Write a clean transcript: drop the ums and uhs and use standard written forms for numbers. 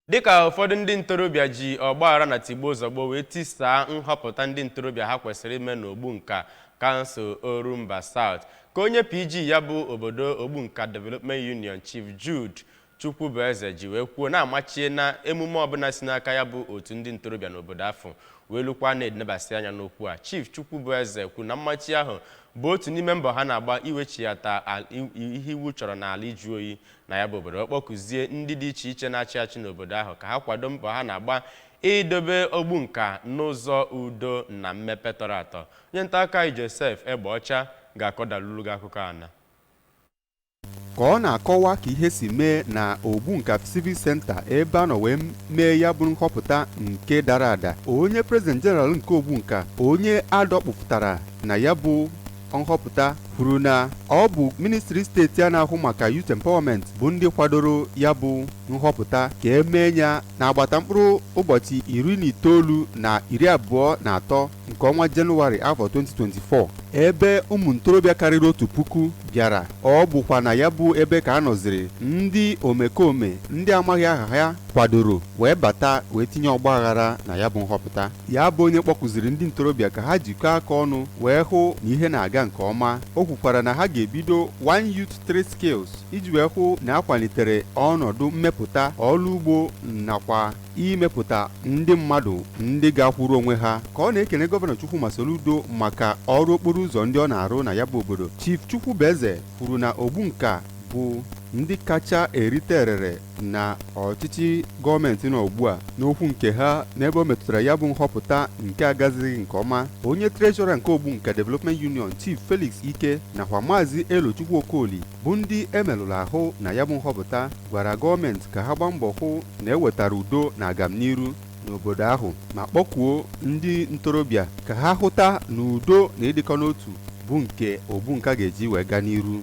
Dịka ụfọdụ ndị ntorobịa ji ọgbaghara na tigbuo zọgbo wee tisaa nhọpụta ndị ntorobịa ha kwesịrị ime n'Ogbunka kansụl Orumba South, ka onye PG ya bụ obodo Ogbunka Development Union Chief Jude Chukwubueze ji wee kwuo na amachie na emume ọbụla si n'aka ya bụ otu ndị ntorobịa n'obodo afọ wee lukwa na-edebasị anya n'okwu a. Chief Chukwubueze kwuru na mmachi ahụ bụ otu n'ime mbọ ha na-agba iwechiyata ihe iwu chọrọ n'ala iju oyi na ya bụ obodo. Ọkpọkuzie ndị dị iche iche na-achị achị n'obodo ahụ ka ha kwado mbọ ha na-agba idobe Ogbunka n'ụzọ udo na mmepe tọrọ atọ. Onye nta aka Joseph Egbeọcha ga-akọdalulu gị akụkọ ana. Ka ọ na-akọwa ka ihe si mee na Ogbunka Civic Center ebe a nọ wee mee ya bụ nhọpụta nke dara ada, onye President General nke Ogbunka, onye adọkpụpụtara na ya bụ nhọpụta, kwuru na ọ bụ ministri steeti a na-ahụ maka youth empowerment bụ ndị kwadoro ya bụ nhọpụta ka emee ya n'agbata mkpụrụ ụbọchị 19 na 23 nke ọnwa Jenụwarị afọ 2024, ebe ụmụ ntorobịa karịrị 1,000 bịara. Ọ bụkwa na ya bụ ebe ka a nọziri ndị omekome ndị amaghị aha ya kwadoro wee bata wee tinye ọgbaghara na ya bụ nhọpụta. Ya bụ onye kpọkụziri ndị ntorobịa ka ha jikọọ aka ọnụ wee hụ na ihe na-aga nke ọma. O kwukwara na ha ga-ebido One Youth 3 Skills iji wee hụ na akwalitere ọnọdụ mmepụta ọrụ ugbo nakwa imepụta ndị mmadụ ndị ga-akwụrụ onwe ha. Ka ọ na-ekene Gọvanọ Chukwuma Soludo maka ọrụ okporo ụzọ ndị ọ na-arụ na ya bụ obodo, Chief Chukwubueze kwuru na Ogbunka bụ ndị kacha erite erere na ọchịchị gọọmenti nọ ugbu a. N'okwu nke ha n'ebe o metụtara ya bụ nhọpụta nke agazighị nke ọma, onye trejọra nke Ogbunka Development Union Chief Felix Ike nakwa Maazị Elochukwu Okoli bụ ndị emerụrụ ahụ na ya bụ nhọpụta gwara gọọmenti ka ha gbaa mbọ hụ na ewetara udo na agamniru n'obodo ahụ, ma kpọkuo ndị ntorobịa ka ha hụta na udo na ịdịkọ n'otu bụ nke Ogbunka ga-eji wee gaa n'iru.